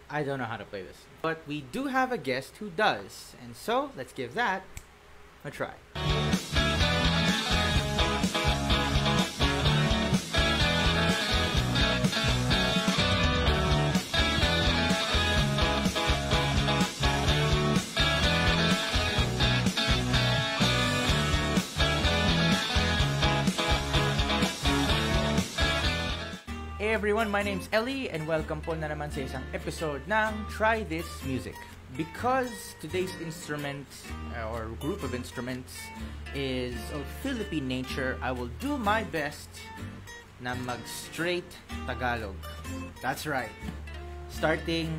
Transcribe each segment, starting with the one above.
I don't know how to play this. But we do have a guest who does. And so, let's give that a try. Hey everyone, my name's Ellie and welcome po na naman sa isang episode ng Try This Music. Because today's instrument or group of instruments is of Philippine nature, I will do my best na mag-straight Tagalog. That's right. Starting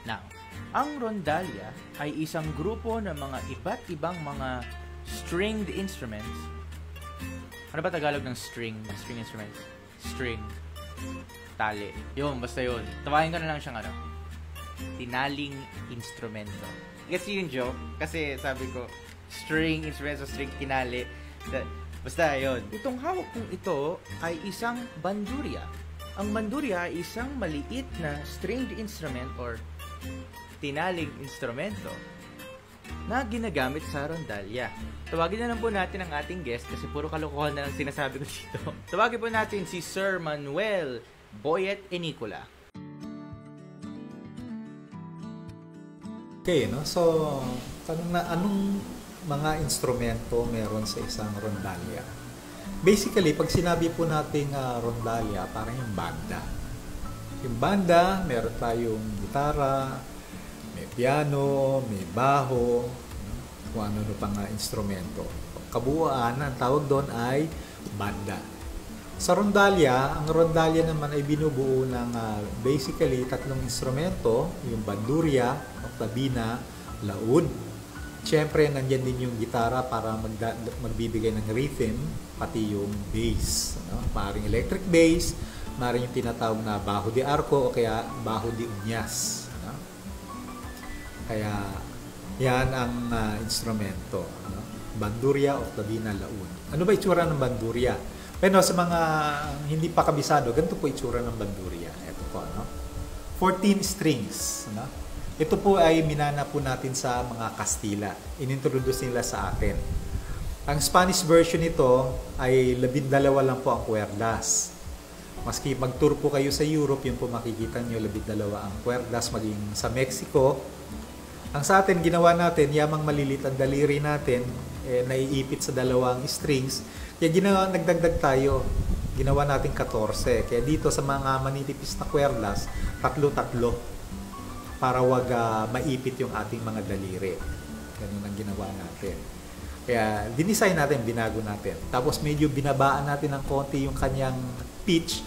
now. Ang rondalya ay isang grupo ng mga iba't ibang mga stringed instruments. Ano ba Tagalog ng string instruments? String, tali. Yun, basta yun. Tawagin ko na lang siyang tinaling instrumento. Kasi yung joke, kasi sabi ko, string instrumento, string tinali. Basta yun. Itong hawak kong ito ay isang bandurya. Ang bandurya ay isang maliit na stringed instrument or tinaling instrumento na ginagamit sa rondalya. Tawagin na lang po natin ang ating guest kasi puro kalokohan na lang sinasabi ko dito. Tawagin po natin si Sir Manuel Boyet Enicola. Okay, no? So, tanong na, anong mga instrumento meron sa isang rondalya? Basically, pag sinabi po natin rondalya, parang yung banda. Yung banda, meron tayong gitara, may piano, may baho, kung ano pang instrumento. Kabuuan, ang tawag doon ay banda. Sa rondalya, ang rondalya naman ay binubuo ng basically tatlong instrumento, yung bandurya, octavina, laud. Siyempre, nandyan din yung gitara para magbibigay ng rhythm, pati yung bass. Maaaring electric bass, maaaring yung tinatawag na bajo de arco o kaya bajo de uñas. Kaya, yan ang instrumento. Bandurya, octavina, laud. Ano ba itsura ng bandurya? Pero sa mga hindi pa kabisado, ganito po itsura ng bandurya. Ito po, 14 strings. Ito po ay minana po natin sa mga Kastila. Inintroduce nila sa atin. Ang Spanish version nito ay 12 lang po ang kwerdas. Maski mag-tour po kayo sa Europe, yun po makikita nyo, 12 ang kwerdas, maging sa Mexico. Ang sa atin, ginawa natin, yamang malilit ang daliri natin, naiipit sa dalawang strings. Kaya nagdagdag tayo, ginawa natin 14. Kaya dito sa mga manitipis na kwerdas, tatlo-tatlo para wag maipit yung ating mga daliri. Ganun ang ginawa natin. Kaya dinesign natin, binago natin. Tapos medyo binabaan natin ng konti yung kanyang pitch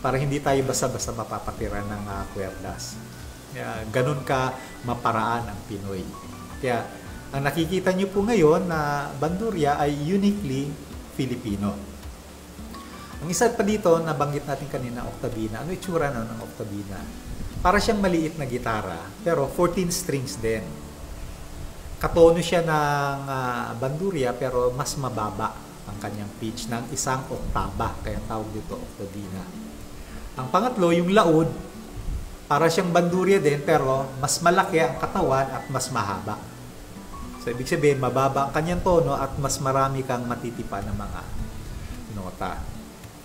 para hindi tayo basta-basta mapapatira ng kwerdas. Ganun ka maparaan ang Pinoy. Kaya ang nakikita nyo po ngayon na bandurya ay uniquely Filipino. Ang isa pa dito, nabanggit natin kanina, octavina. Ano itsura ng octavina? Para siyang maliit na gitara, pero 14 strings din. Katono siya ng bandurya, pero mas mababa ang kanyang pitch ng isang oktaba. Kaya tawag dito octavina. Ang pangatlo, yung laud, para siyang bandurya din, pero mas malaki ang katawan at mas mahaba. So, ibig sabihin, mababa ang kanyang tono at mas marami kang matitipa ng mga nota.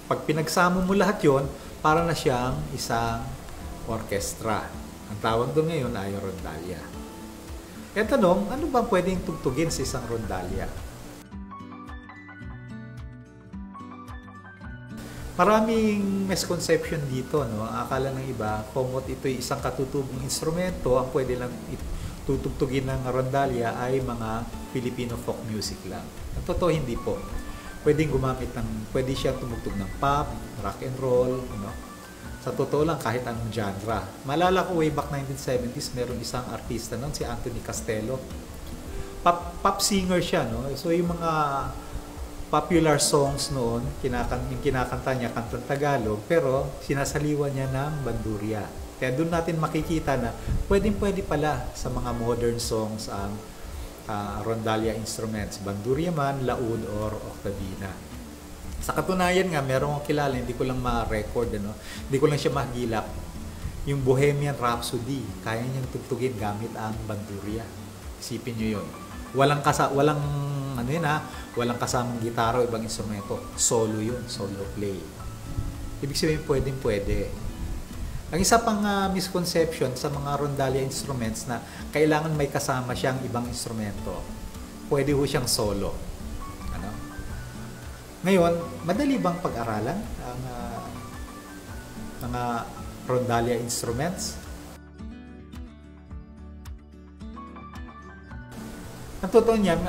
Pag pinagsama mo lahat yon, para na siyang isang orkestra. Ang tawag doon ngayon ay rondalya. Kaya tanong, ano bang pwedeng tugtugin sa isang rondalya? Maraming misconception dito, Akala ng iba, kumot ito'y isang katutubong instrumento, ang pwede lang tutugtugin ng rondalya ay mga Filipino folk music lang. Ang totoo, hindi po. Pwede siya tumugtog ng pop, rock and roll, Sa totoo lang, kahit anong genre. Malala ko way back 1970s, meron isang artista si Anthony Castello. Pop singer siya, So yung mga popular songs noon, yung kinakanta niya, kantang Tagalog, pero sinasaliwan niya ng bandurya. Kaya doon natin makikita na pwede pala sa mga modern songs ang rondalya instruments, bandurya man, laud, or octavina. Sa katunayan nga, meron akong kilala, hindi ko lang ma-record, hindi ko lang siya mahagilap. Yung Bohemian Rhapsody, kaya niyang tugtugin gamit ang bandurria. Isipin niyo 'yon. Walang ano yun ha, walang kasamang gitara o ibang instrumento. Solo 'yun, solo play. Ibig sabihin pwede. Ang isa pang misconception sa mga rondalia instruments na kailangan may kasama siyang ibang instrumento. Pwede ho siyang solo. Ano? Ngayon, madali bang pag-aralan ang mga rondalia instruments? Ang totoo niyan,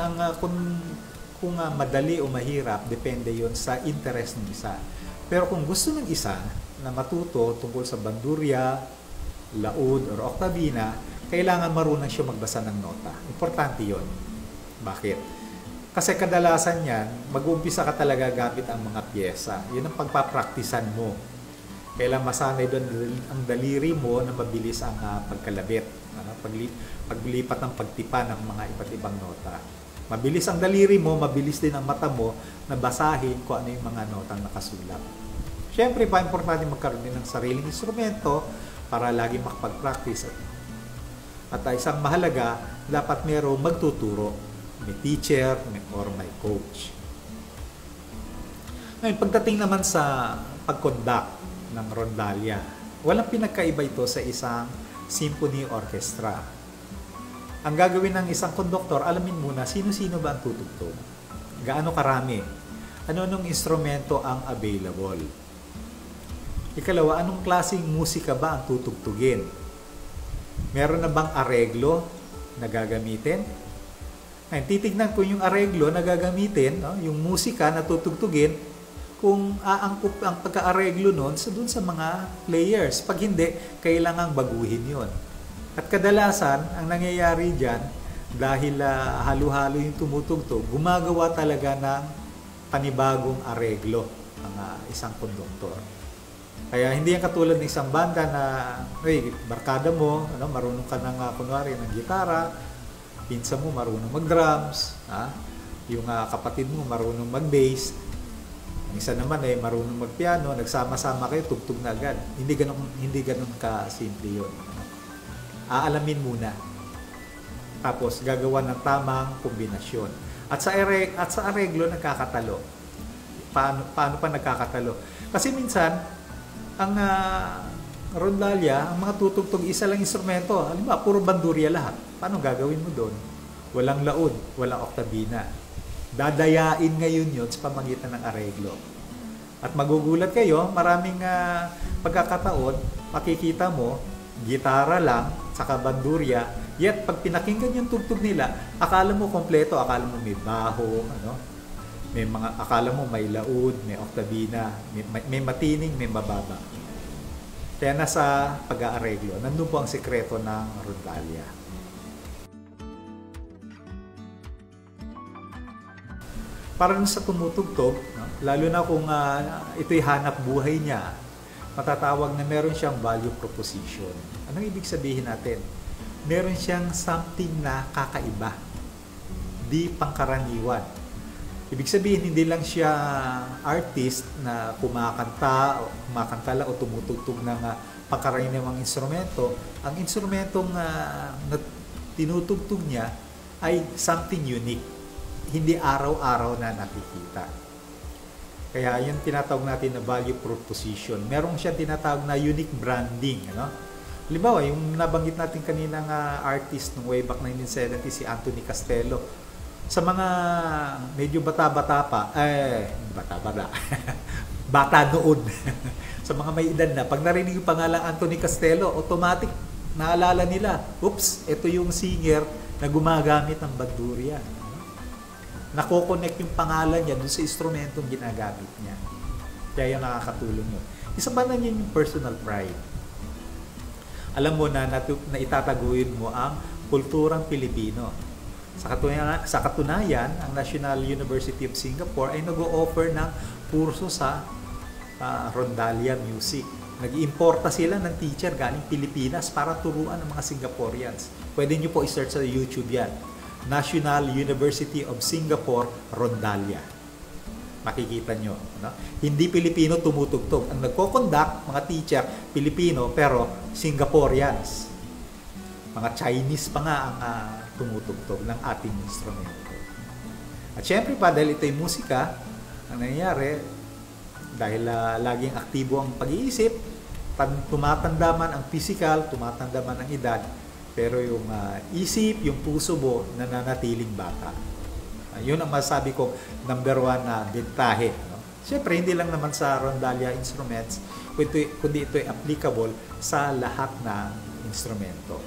kung madali o mahirap, depende yon sa interest ng isa. Pero kung gusto ng isa na matuto tungkol sa bandurria, laud, or octavina, kailangan marunong siya magbasa ng nota. Importante yon. Bakit? Kasi kadalasan yan, mag-uumpisa ka talaga gamit ang mga pyesa. Yun ang pagpapraktisan mo. Kailangan masanay doon ang daliri mo na mabilis ang pagkalabit. Paglipat ng pagtipa ng mga iba't ibang nota. Mabilis ang daliri mo, mabilis din ang mata mo na basahin kung ano yung mga notang nakasulat. Siyempre, importante magkaroon din ng sariling instrumento para lagi makapag-practice. At isang mahalaga, dapat mayroong magtuturo. May teacher or may coach. Ngayon, pagdating naman sa pag-conduct ng rondalia, walang pinagkaiba ito sa isang symphony orchestra. Ang gagawin ng isang konduktor, alamin muna sino-sino ba ang tutugtog, gaano karami, ano-anong instrumento ang available. Ikalawa, anong klaseng musika ba ang tutugtugin? Meron na bang areglo na gagamitin? Ngayon, titignan ko yung areglo na gagamitin, no? Yung musika na tutugtugin, kung aangkop ang pagka-areglo nun dun sa mga players. Pag hindi, kailangang baguhin yon. At kadalasan, ang nangyayari dyan, dahil halo-halo yung tumutugtog, gumagawa talaga ng panibagong areglo ng isang konduktor. Kaya hindi yan katulad ng isang banda na, barkada mo, marunong ka ng, kunwari, ng gitara, pinsan mo marunong mag-drums, yung kapatid mo marunong mag-bass, ang isa naman ay marunong mag-piano, nagsama-sama kayo, tugtog na agad. Hindi ganun ka-simple yun. Aalamin muna. Tapos gagawa ng tamang kombinasyon. At sa areglo nagkakatalo. Paano pa nagkakatalo? Kasi minsan ang rondalia, ang mga tutugtog isa lang instrumento. Halimbawa, puro bandurria lahat. Paano gagawin mo doon? Walang laud, walang octavina. Dadayain ngayon yun sa pamagitan ng areglo. At magugulat kayo, maraming pagkakataon, makikita mo, gitara lang, saka bandurria, yet pag pinakinggan yung tugtog nila, akala mo kompleto, akala mo may baho, akala mo may laud, may octavina, may matining, may mababa. Kaya nasa pag-aareglo, nandun po ang sekreto ng rondalia. Para sa tumutugtog, lalo na kung ito'y hanap buhay niya, matatawag na meron siyang value proposition. Anong ibig sabihin natin? Meron siyang something na kakaiba, di pangkaraniwan. Ibig sabihin, hindi lang siya artist na kumakanta lang o tumutugtog ng pangkaraniwang instrumento. Ang instrumentong na tinutugtog niya ay something unique. Hindi araw-araw na nakikita. Kaya yun tinatawag natin na value proposition. Meron siyang tinatawag na unique branding. Halimbawa, yung nabanggit natin kaninang artist nung way back 1970, si Anthony Castello. Sa mga medyo bata-bata pa, bata noon. Sa mga may edad na, pag narinig yung pangalan Anthony Castello, automatic naalala nila, oops, ito yung singer na gumagamit ng bandurria. Nako-connect yung pangalan niya dun sa instrumentong ginagamit niya. Kaya yung nakakatulong yun. Isa pa na yun yung personal pride. Alam mo na itataguyod mo ang kulturang Pilipino. Sa katunayan, ang National University of Singapore ay nag-o-offer ng kurso sa rondalia music. Nag-iimporta sila ng teacher galing Pilipinas para turuan ng mga Singaporeans. Pwede nyo po i-search sa YouTube yan. National University of Singapore Rondalia. Makikita nyo. No? Hindi Pilipino tumutugtog. Ang nagko-conduct, mga teacher, Pilipino, pero Singaporeans. Mga Chinese pa nga ang tumutugtog ng ating instrumento. At syempre pa, dahil ito'y musika, ang nangyayari, dahil laging aktibo ang pag-iisip, tumatanda man ang physical, tumatanda man ang edad, pero yung isip, yung puso mo, nananatiling bata. Yun ang masabi ko, number 1 na bentahe. No? Siyempre, hindi lang naman sa Rondalia Instruments, kundi ito ay applicable sa lahat ng instrumento.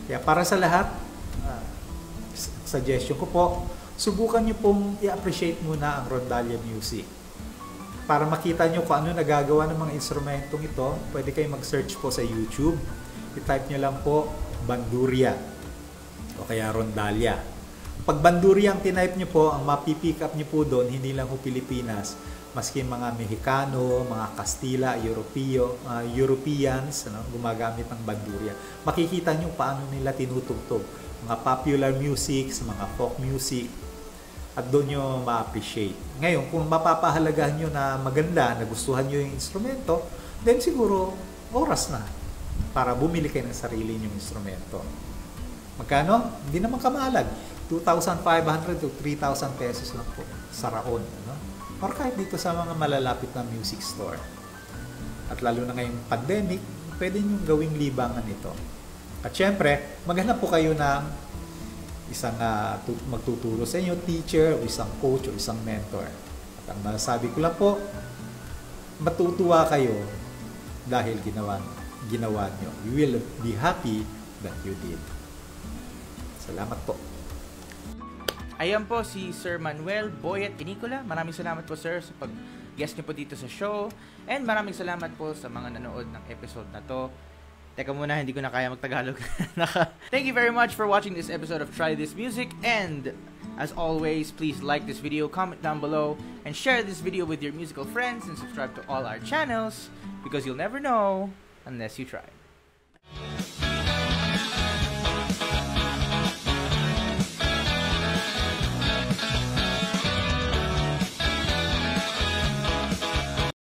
Kaya para sa lahat, suggestion ko po, subukan nyo pong i-appreciate muna ang Rondalia music. Para makita nyo kung ano nagagawa ng mga instrumentong ito, pwede kayo mag-search po sa YouTube. I-type nyo lang po, Bandurria o kaya Rondalia. Pag Bandurria ang tinype nyo po, ang mapipick up nyo po doon, hindi lang po Pilipinas, maski mga Mexicano, mga Kastila, Europeans, gumagamit ng Bandurria. Makikita nyo paano nila tinutugtog. Mga popular music, mga folk music, at doon nyo ma-appreciate. Ngayon, kung mapapahalagahan nyo na maganda, nagustuhan nyo yung instrumento, then siguro oras na para bumili kayo ng sarili nyong instrumento. Magkano? Hindi naman kamahalag. 2,500 to 3,000 pesos lang po sa Raon. No? Or kahit dito sa mga malalapit na music store. At lalo na ngayong pandemic, pwede nyo gawing libangan ito. At syempre, maghanap po kayo ng isang magtuturo sa inyo, teacher, o isang coach, o isang mentor. At ang masasabi ko lang po, matutuwa kayo dahil ginawa nyo. You will be happy that you did. Salamat po. Ayan po si Sir Manuel Boyet Inicola. Maraming salamat po, sir, sa pag-guest niyo po dito sa show. And maraming salamat po sa mga nanood ng episode na to. Teka muna, hindi ko na kaya mag-Tagalog. Thank you very much for watching this episode of Try This Music. And as always, please like this video, comment down below, and share this video with your musical friends, and subscribe to all our channels, because you'll never know unless you try.